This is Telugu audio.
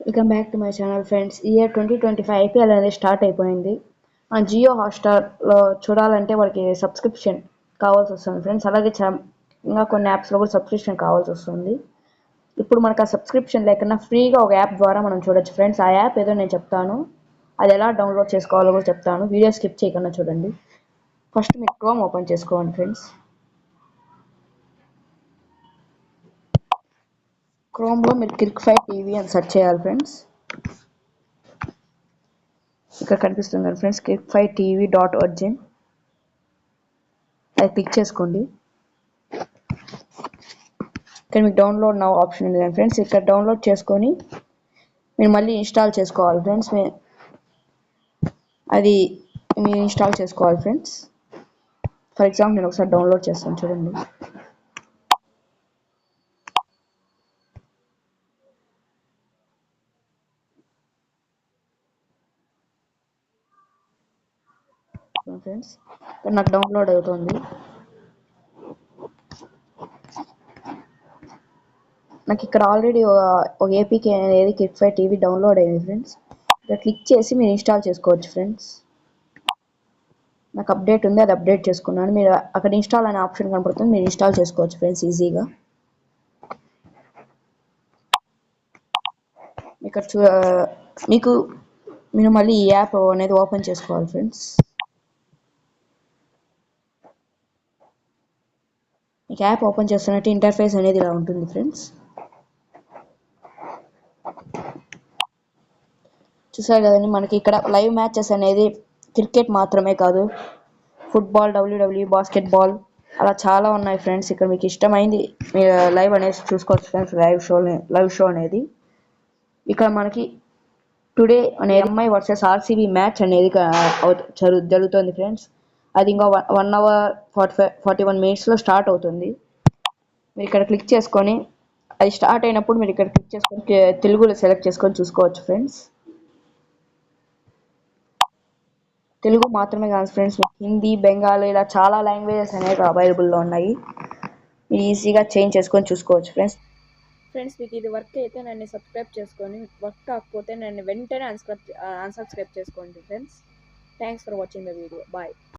Welcome back to my channel friends. Year 2025 IPL అనేది స్టార్ట్ అయిపోయింది. ఆ జియో హాట్‌స్టార్‌లో చూడాలంటే వాడికి సబ్స్క్రిప్షన్ కావాల్సి వస్తుంది ఫ్రెండ్స్. అలాగే ఇంకా కొన్ని యాప్స్‌లో కూడా సబ్స్క్రిప్షన్ కావాల్సి వస్తుంది. ఇప్పుడు మనకు ఆ సబ్స్క్రిప్షన్ లేకుండా ఫ్రీగా ఒక యాప్ ద్వారా మనం చూడొచ్చు ఫ్రెండ్స్. ఆ యాప్ ఏదో నేను చెప్తాను. అది ఎలా డౌన్లోడ్ చేసుకోవాలో కూడా చెప్తాను. వీడియో స్కిప్ చేయకుండా చూడండి. ఫస్ట్ మీరు క్రోమ్ ఓపెన్ చేసుకోండి ఫ్రెండ్స్. క్రోమ్లో మీరు క్రిక్5 టీవీ అని సెర్చ్ చేయాలి ఫ్రెండ్స్. ఇక్కడ కనిపిస్తుంది కదా ఫ్రెండ్స్, crick5tv.origin. అది క్లిక్ చేసుకోండి. ఇక్కడ మీకు డౌన్లోడ్ నౌ ఆప్షన్ ఉంది కదా ఫ్రెండ్స్. ఇక్కడ డౌన్లోడ్ చేసుకొని మీరు మళ్ళీ ఇన్స్టాల్ చేసుకోవాలి ఫ్రెండ్స్. అది మీరు ఇన్స్టాల్ చేసుకోవాలి ఫ్రెండ్స్. ఫర్ ఎగ్జాంపుల్ నేను ఒకసారి డౌన్లోడ్ చేస్తాను చూడండి. ఫ్రెండ్స్ ఇక్కడ నాకు డౌన్లోడ్ అవుతుంది. నాకు ఇక్కడ ఆల్రెడీ ఒక ఏపీకే అనేది క్రిక్5 టీవీ డౌన్లోడ్ అయింది ఫ్రెండ్స్. ఇక్కడ క్లిక్ చేసి మీరు ఇన్స్టాల్ చేసుకోవచ్చు ఫ్రెండ్స్. నాకు అప్డేట్ ఉంది, అది అప్డేట్ చేసుకున్నాను. మీరు అక్కడ ఇన్స్టాల్ అనే ఆప్షన్ కనపడుతుంది, మీరు ఇన్స్టాల్ చేసుకోవచ్చు ఫ్రెండ్స్ ఈజీగా. ఇక్కడ మీరు మళ్ళీ ఈ యాప్ అనేది ఓపెన్ చేసుకోవాలి ఫ్రెండ్స్. మీకు యాప్ ఓపెన్ చేస్తున్నట్టు ఇంటర్ఫేస్ అనేది ఇలా ఉంటుంది ఫ్రెండ్స్. చూసారు కదండి, మనకి ఇక్కడ లైవ్ మ్యాచెస్ అనేది క్రికెట్ మాత్రమే కాదు, ఫుట్బాల్, డబ్ల్యూడబ్ల్యూ, బాస్కెట్బాల్ అలా చాలా ఉన్నాయి ఫ్రెండ్స్. ఇక్కడ మీకు ఇష్టమైంది మీరు లైవ్ అనేది చూసుకోవచ్చు ఫ్రెండ్స్. లైవ్ షో అనేది ఇక్కడ మనకి టుడే అనే ఎంఐ వర్సెస్ ఆర్సీబీ మ్యాచ్ అనేది జరుగుతుంది ఫ్రెండ్స్. అది ఇంకా 1 hour 41 minutesలో స్టార్ట్ అవుతుంది. మీరు ఇక్కడ క్లిక్ చేసుకొని అది స్టార్ట్ అయినప్పుడు మీరు ఇక్కడ క్లిక్ చేసుకొని తెలుగులో సెలెక్ట్ చేసుకొని చూసుకోవచ్చు ఫ్రెండ్స్. తెలుగు మాత్రమే కాదు ఫ్రెండ్స్, హిందీ, బెంగాలీ ఇలా చాలా లాంగ్వేజెస్ అనేవి అవైలబుల్లో ఉన్నాయి. మీరు ఈజీగా చేంజ్ చేసుకొని చూసుకోవచ్చు ఫ్రెండ్స్. మీకు ఇది వర్క్ అయితే నన్ను సబ్స్క్రైబ్ చేసుకొని, వర్క్ కాకపోతే నన్ను వెంటనే అన్సబ్స్క్రైబ్ చేసుకోండి friends. Thanks for watching the video. Bye.